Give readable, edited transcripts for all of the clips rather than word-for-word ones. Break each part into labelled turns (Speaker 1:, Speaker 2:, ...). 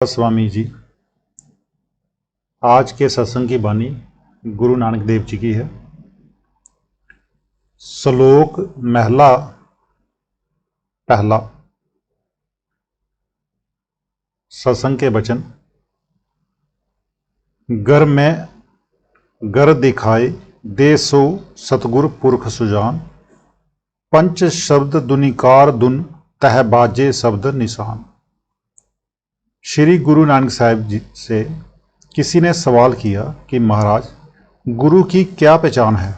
Speaker 1: स्वामी जी। आज के सत्संग की वाणी गुरु नानक देव जी की है। श्लोक महला पहला। सत्संग के वचन। घर में घर दिखाए दे सो सतगुर पुरख सुजान, पंच शब्द दुनिकार दुन तह बाजे शब्द निशान। श्री गुरु नानक साहिब जी से किसी ने सवाल किया कि महाराज, गुरु की क्या पहचान है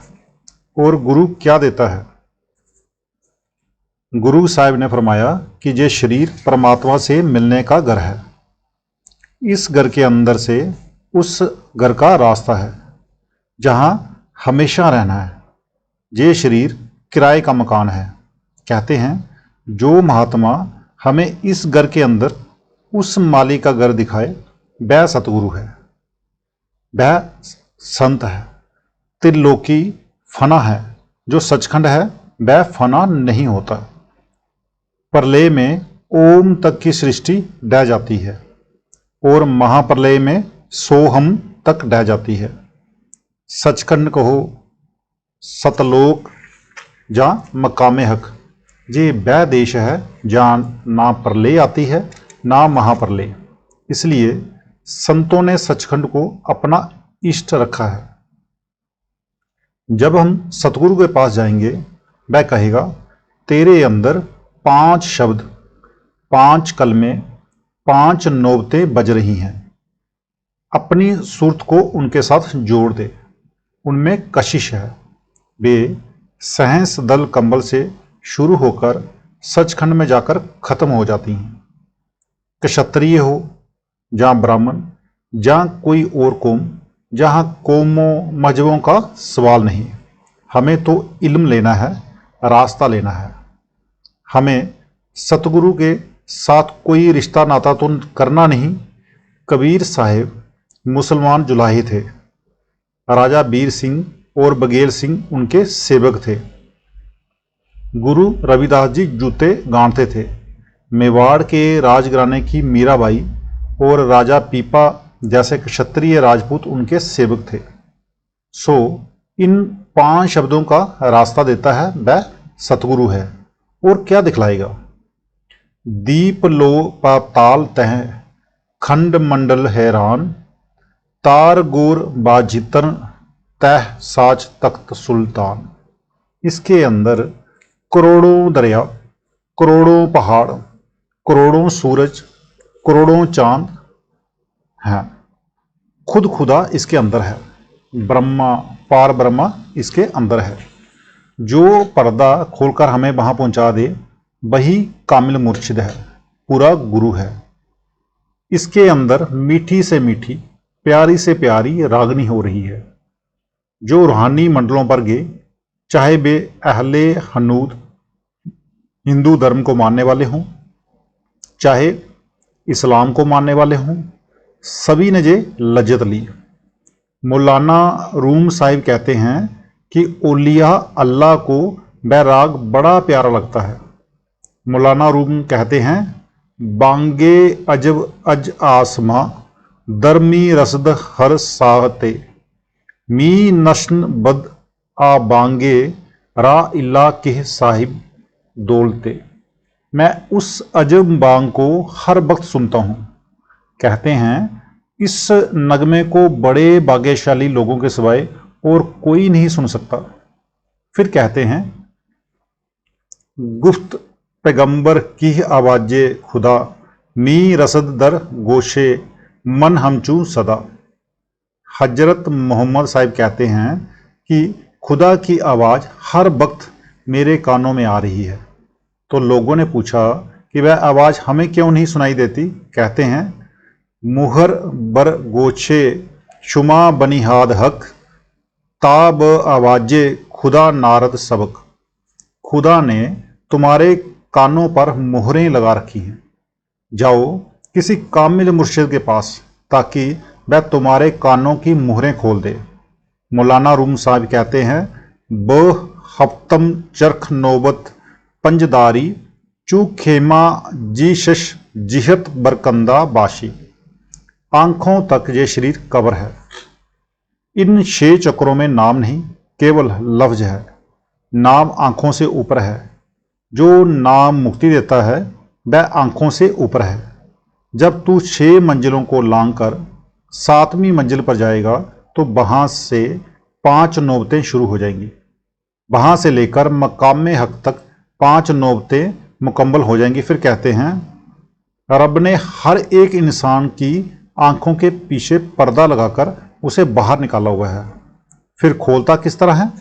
Speaker 1: और गुरु क्या देता है। गुरु साहिब ने फरमाया कि ये शरीर परमात्मा से मिलने का घर है। इस घर के अंदर से उस घर का रास्ता है जहां हमेशा रहना है। ये शरीर किराए का मकान है। कहते हैं जो महात्मा हमें इस घर के अंदर उस मालिक का घर दिखाए वह सतगुरु है, वह संत है। त्रिलोकी फना है, जो सचखंड है वह फना नहीं होता। प्रलय में ओम तक की सृष्टि ढह जाती है और महाप्रलय में सोहम तक ढह जाती है। सचखंड कहो, सतलोक जहाँ मकामे हक, ये वह देश है जहाँ ना प्रलय आती है ना महाप्रलय। इसलिए संतों ने सचखंड को अपना इष्ट रखा है। जब हम सतगुरु के पास जाएंगे वह कहेगा तेरे अंदर 5 शब्द, 5 कलमे, 5 नौबतें बज रही हैं। अपनी सूरत को उनके साथ जोड़ दे। उनमें कशिश है। वे सहस दल कंबल से शुरू होकर सचखंड में जाकर खत्म हो जाती हैं। क्षत्रिय हो जहाँ ब्राह्मण, जहाँ कोई और कौम, जहाँ कौमों मजहबों का सवाल नहीं। हमें तो इल्म लेना है, रास्ता लेना है। हमें सतगुरु के साथ कोई रिश्ता नाता तो करना नहीं। कबीर साहिब मुसलमान जुलाही थे। राजा बीर सिंह और बघेल सिंह उनके सेवक थे। गुरु रविदास जी जूते गांठते थे। मेवाड़ के राजघराने की मीराबाई और राजा पीपा जैसे क्षत्रिय राजपूत उनके सेवक थे। सो इन 5 शब्दों का रास्ता देता है वह सतगुरु है। और क्या दिखलाएगा। दीप लो पाताल तह खंड मंडल हैरान, तार गोर बाजितन तह साच तख्त सुल्तान। इसके अंदर करोड़ों दरिया, करोड़ों पहाड़, करोड़ों सूरज, करोड़ों चांद हैं। खुद खुदा इसके अंदर है। ब्रह्मा, पार ब्रह्मा इसके अंदर है। जो पर्दा खोलकर हमें वहां पहुंचा दे वही कामिल मुर्शिद है, पूरा गुरु है। इसके अंदर मीठी से मीठी, प्यारी से प्यारी रागनी हो रही है। जो रूहानी मंडलों पर गए, चाहे वे अहले हनूद हिंदू धर्म को मानने वाले हों, चाहे इस्लाम को मानने वाले हों, सभी ने ये लज्जत ली। मौलाना रूम साहिब कहते हैं कि ओलिया अल्लाह को वह राग बड़ा प्यारा लगता है। मौलाना रूम कहते हैं बांगे अजब अज आसमां, दरमी रसद हर साहते, मी नशन बद आ बांगे रा इल्ला के साहिब दौलते। मैं उस अजब बांग को हर वक्त सुनता हूँ। कहते हैं इस नगमे को बड़े भाग्यशाली लोगों के सिवाय और कोई नहीं सुन सकता। फिर कहते हैं गुफ्त पैगंबर की आवाज़े खुदा, मी रसद दर गोशे मन हमचू सदा। हजरत मोहम्मद साहिब कहते हैं कि खुदा की आवाज़ हर वक्त मेरे कानों में आ रही है। तो लोगों ने पूछा कि वह आवाज़ हमें क्यों नहीं सुनाई देती। कहते हैं मुहर बर गोछे शुमा बनिहाद हक, ताब आवाजे खुदा नारद सबक। खुदा ने तुम्हारे कानों पर मोहरें लगा रखी हैं। जाओ किसी कामिल मुर्शिद के पास ताकि वह तुम्हारे कानों की मोहरें खोल दे। मौलाना रूम साहब कहते हैं ब हफ्तम चरख नौबत पंजदारी चू खेमा जीशश जिहत बरकंदा बाशी। आंखों तक ये शरीर कब्र है। इन 6 चक्रों में नाम नहीं, केवल लफ्ज है। नाम आंखों से ऊपर है। जो नाम मुक्ति देता है वह आंखों से ऊपर है। जब तू 6 मंजिलों को लांघ कर 7वीं मंजिल पर जाएगा तो वहां से 5 नौबतें शुरू हो जाएंगी। वहां से लेकर मकाम हक तक 5 नौबतें मुकम्मल हो जाएंगी। फिर कहते हैं, रब ने हर एक इंसान की आंखों के पीछे पर्दा लगाकर उसे बाहर निकाला हुआ है। फिर खोलता किस तरह है?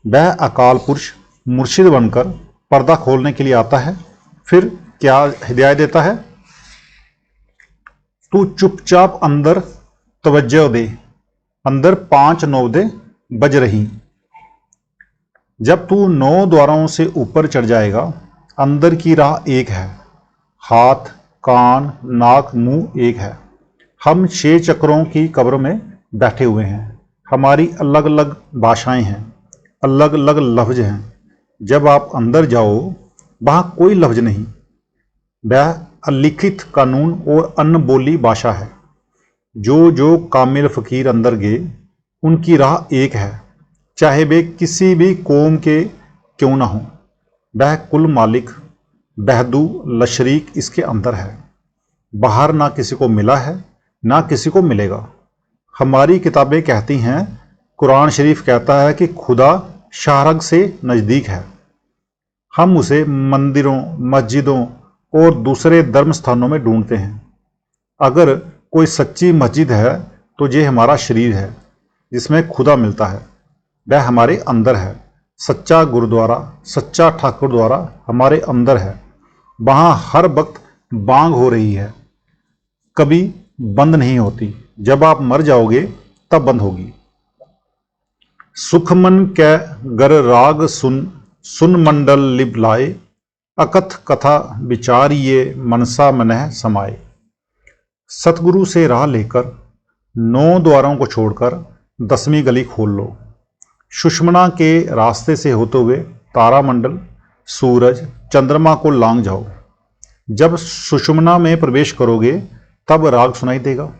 Speaker 1: वह अकाल पुरुष मुर्शिद बनकर पर्दा खोलने के लिए आता है। फिर क्या हिदायत देता है? तू चुपचाप अंदर तवज्जो दे, अंदर 5 नौबतें बज रही। जब तू 9 द्वारों से ऊपर चढ़ जाएगा, अंदर की राह एक है, हाथ, कान, नाक, मुंह एक है। हम 6 चक्रों की कब्र में बैठे हुए हैं। हमारी अलग अलग भाषाएं हैं, अलग अलग लफ्ज हैं। जब आप अंदर जाओ, वहाँ कोई लफ्ज नहीं, वह अलिखित कानून और अनबोली भाषा है। जो कामिल फ़कीर अंदर गए, उनकी राह एक है, चाहे वे किसी भी कौम के क्यों ना हों। वह कुल मालिक बहदू लशरीक इसके अंदर है। बाहर ना किसी को मिला है, ना किसी को मिलेगा। हमारी किताबें कहती हैं, कुरान शरीफ कहता है कि खुदा शाहरग से नज़दीक है। हम उसे मंदिरों, मस्जिदों और दूसरे धर्म स्थानों में ढूंढते हैं। अगर कोई सच्ची मस्जिद है तो ये हमारा शरीर है जिसमें खुदा मिलता है, वह हमारे अंदर है। सच्चा गुरुद्वारा, सच्चा ठाकुर द्वारा हमारे अंदर है। वहाँ हर वक्त बांग हो रही है, कभी बंद नहीं होती। जब आप मर जाओगे तब बंद होगी। सुखमन कै गर राग सुन, सुन मंडल लिप लाए, अकथ कथा विचारिये मनसा मनह समाए। सतगुरु से राह लेकर 9 द्वारों को छोड़कर 10वीं गली खोल लो। सुषमना के रास्ते से होते हुए तारामंडल, सूरज, चंद्रमा को लांघ जाओ। जब सुषमना में प्रवेश करोगे तब राग सुनाई देगा।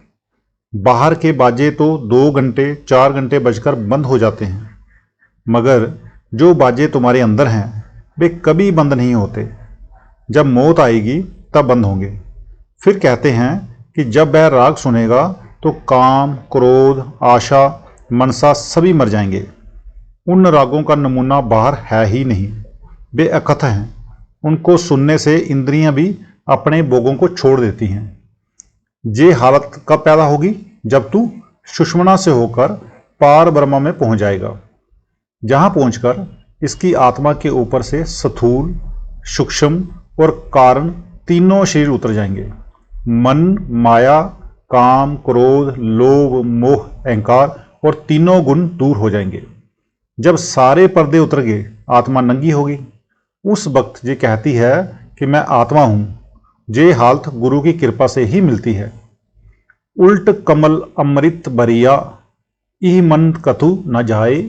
Speaker 1: बाहर के बाजे तो 2 घंटे 4 घंटे बजकर बंद हो जाते हैं, मगर जो बाजे तुम्हारे अंदर हैं वे कभी बंद नहीं होते। जब मौत आएगी तब बंद होंगे। फिर कहते हैं कि जब वह राग सुनेगा तो काम, क्रोध, आशा, मनसा सभी मर जाएंगे। उन रागों का नमूना बाहर है ही नहीं, वे अकथ हैं। उनको सुनने से इंद्रियां भी अपने भोगों को छोड़ देती हैं। ये हालत कब पैदा होगी? जब तू सुषमना से होकर पार ब्रह्म में पहुंच जाएगा, जहां पहुंचकर इसकी आत्मा के ऊपर से स्थूल, सूक्ष्म और कारण तीनों शरीर उतर जाएंगे। मन, माया, काम, क्रोध, लोभ, मोह, अहंकार और तीनों गुण दूर हो जाएंगे। जब सारे पर्दे उतर गए, आत्मा नंगी होगी। उस वक्त ये कहती है कि मैं आत्मा हूं। ये हालत गुरु की कृपा से ही मिलती है। उल्ट कमल अमृत बरिया, इह मन कथु न जाए,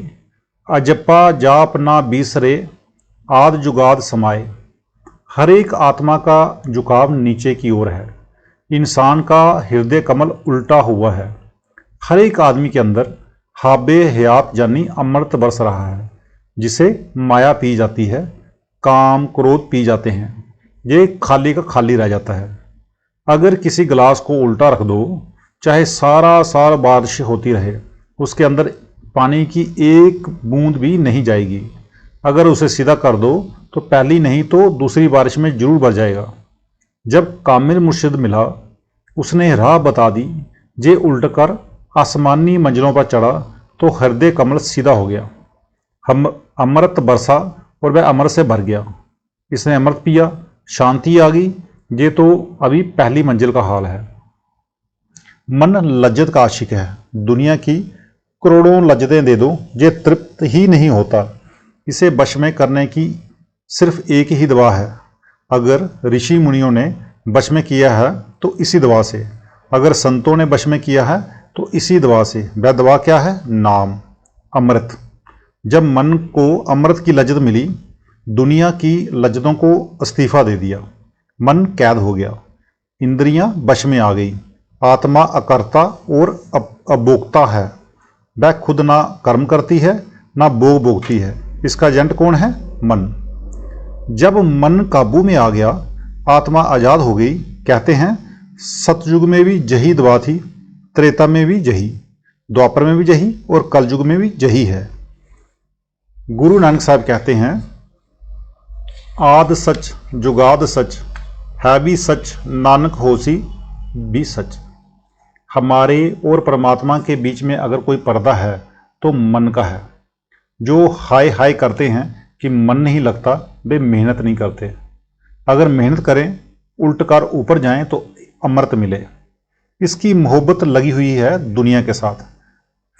Speaker 1: अजपा जाप ना बीसरे, आद जुगाद समाए। हर एक आत्मा का झुकाव नीचे की ओर है। इंसान का हृदय कमल उल्टा हुआ है। हर एक आदमी के अंदर हाबे हयात यानी अमृत बरस रहा है, जिसे माया पी जाती है, काम, क्रोध पी जाते हैं। ये खाली का खाली रह जाता है। अगर किसी गिलास को उल्टा रख दो, चाहे सारा साल बारिश होती रहे, उसके अंदर पानी की एक बूंद भी नहीं जाएगी। अगर उसे सीधा कर दो तो पहली नहीं तो दूसरी बारिश में जरूर भर जाएगा। जब कामिल मुर्शिद मिला, उसने राह बता दी। जे उल्ट कर आसमानी मंजिलों पर चढ़ा तो हृदय कमल सीधा हो गया। हम अमृत बरसा और वह अमृत से भर गया। इसने अमृत पिया, शांति आ गई। ये तो अभी पहली मंजिल का हाल है। मन लज्जत का आशिक है। दुनिया की करोड़ों लज्जतें दे दो, ये तृप्त ही नहीं होता। इसे वश में करने की सिर्फ एक ही दवा है। अगर ऋषि मुनियों ने वश में किया है तो इसी दवा से, अगर संतों ने वश में किया है तो इसी दवा से। वह दवा क्या है? नाम, अमृत। जब मन को अमृत की लज्जत मिली, दुनिया की लज्जतों को इस्तीफा दे दिया। मन कैद हो गया, इंद्रियां वश में आ गई। आत्मा अकर्ता और अभोक्ता है। वह खुद ना कर्म करती है ना भोग भोगती है। इसका एजेंट कौन है? मन। जब मन काबू में आ गया, आत्मा आजाद हो गई। कहते हैं सतयुग में भी जही दवा थी, त्रेता में भी जही, द्वापर में भी जही और कलयुग में भी जही है। गुरु नानक साहब कहते हैं आद सच जुगाद सच है भी सच, नानक होसी भी सच। हमारे और परमात्मा के बीच में अगर कोई पर्दा है तो मन का है। जो हाय हाय करते हैं कि मन नहीं लगता, वे मेहनत नहीं करते। अगर मेहनत करें, उल्टकर ऊपर जाएं तो अमृत मिले। इसकी मोहब्बत लगी हुई है दुनिया के साथ,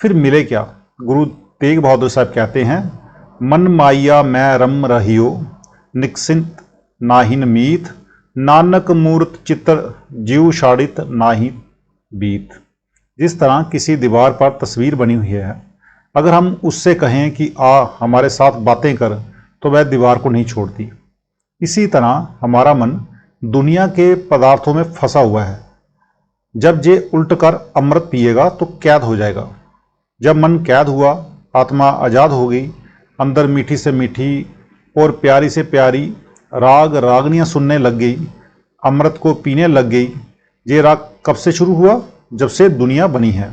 Speaker 1: फिर मिले क्या? गुरु तेग बहादुर साहब कहते हैं मन माया मैं रम रहियो, निकसिंत नाहिन मीत, नानक मूर्त चित्र जीव शाड़ित नाहि बीत। जिस तरह किसी दीवार पर तस्वीर बनी हुई है, अगर हम उससे कहें कि आ हमारे साथ बातें कर, तो वह दीवार को नहीं छोड़ती। इसी तरह हमारा मन दुनिया के पदार्थों में फंसा हुआ है। जब ये उल्टकर अमृत पिएगा तो कैद हो जाएगा। जब मन कैद हुआ, आत्मा आजाद हो गई, अंदर मीठी से मीठी और प्यारी से प्यारी राग रागनियाँ सुनने लग गई, अमृत को पीने लग गई। ये राग कब से शुरू हुआ? जब से दुनिया बनी है।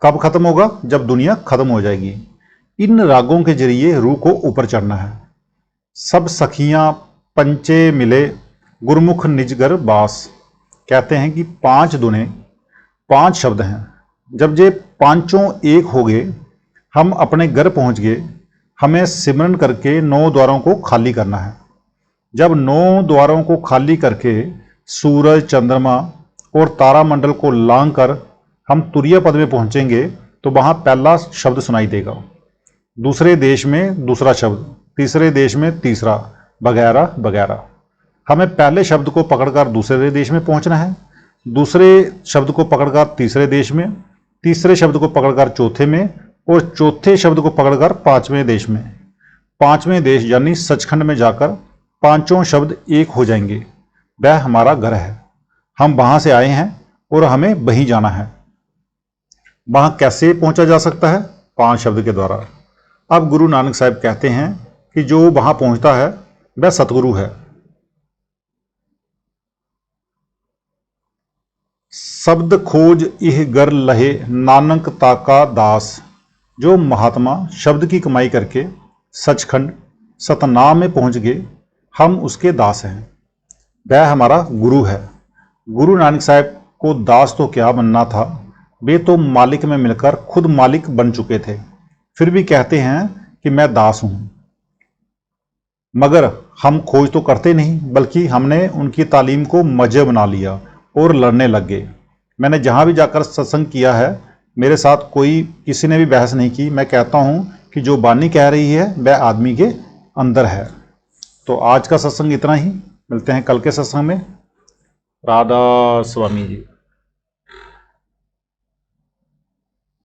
Speaker 1: कब खत्म होगा? जब दुनिया खत्म हो जाएगी। इन रागों के जरिए रूह को ऊपर चढ़ना है। सब सखियां पंचे मिले, गुरमुख निजगर बास। कहते हैं कि 5 दुने 5 शब्द हैं। जब ये पांचों एक हो गए, हम अपने घर पहुंच गए। हमें सिमरन करके 9 द्वारों को खाली करना है। जब 9 द्वारों को खाली करके सूरज, चंद्रमा और तारामंडल को लांग कर हम तुरीय पद में पहुंचेंगे, तो वहां पहला शब्द सुनाई देगा, दूसरे देश में दूसरा शब्द, तीसरे देश में तीसरा, वगैरह वगैरह। हमें पहले शब्द को पकड़कर दूसरे देश में पहुंचना है, दूसरे शब्द को पकड़कर तीसरे देश में, तीसरे शब्द को पकड़कर चौथे में और चौथे शब्द को पकड़कर 5वें देश में। 5वें देश यानी सचखंड में जाकर पांचों शब्द एक हो जाएंगे। वह हमारा घर है। हम वहां से आए हैं और हमें वहीं जाना है। वहां कैसे पहुंचा जा सकता है? 5 शब्द के द्वारा। अब गुरु नानक साहब कहते हैं कि जो वहां पहुंचता है वह सतगुरु है। शब्द खोज इह गर लहे, नानक ताका दास। जो महात्मा शब्द की कमाई करके सचखंड सतनाम में पहुंच गए, हम उसके दास हैं। वह हमारा गुरु है। गुरु नानक साहब को दास तो क्या बनना था, वे तो मालिक में मिलकर खुद मालिक बन चुके थे। फिर भी कहते हैं कि मैं दास हूं। मगर हम खोज तो करते नहीं, बल्कि हमने उनकी तालीम को मजे बना लिया और लड़ने लग गए। मैंने जहां भी जाकर सत्संग किया है, मेरे साथ किसी ने भी बहस नहीं की। मैं कहता हूं कि जो बानी कह रही है वह आदमी के अंदर है। तो आज का सत्संग इतना ही। मिलते हैं कल के सत्संग में। राधा स्वामी जी।